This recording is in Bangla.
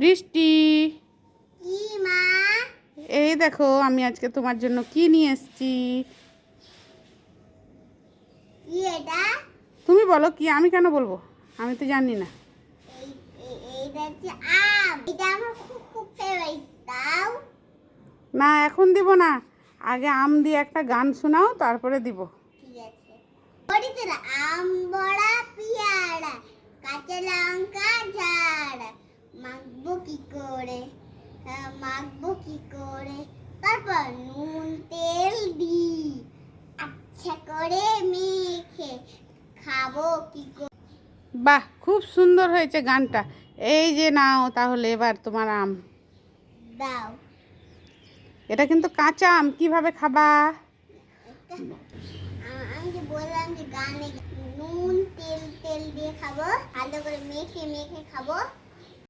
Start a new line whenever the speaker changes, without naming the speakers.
বৃষ্টি,
কি মা?
এই দেখো আমি আজকে তোমার জন্য কি নিয়ে এসেছি।
কি এটা?
তুমি বলো কি, আমি কেন বলবো, আমি তো জানি না।
এইটা হচ্ছে আম। এটা আমার খুব খুব ফেভারিট। দাও।
না এখন দিব না, আগে আম দিয়ে একটা গান শোনাও তারপরে দিব।
ঠিক আছে। পড়িতে না আম বড়া পিয়ারা কাঁচা লঙ্কা ঝাড় মাখবো কি করে? মাখবো কি করে? তারপর নুন তেল দি আচ্ছা করে মেখে খাবো কি করে?
বাহ, খুব সুন্দর হয়েছে গানটা। এই যে নাও তাহলে এবার তোমার আম।
দাও।
এটা কিন্তু কাঁচা আম, কিভাবে খাবা?
আমি যে বললাম যে গানে নুন তেল তেল দিয়ে খাবো, ভালো করে মেখে মেখে খাবো।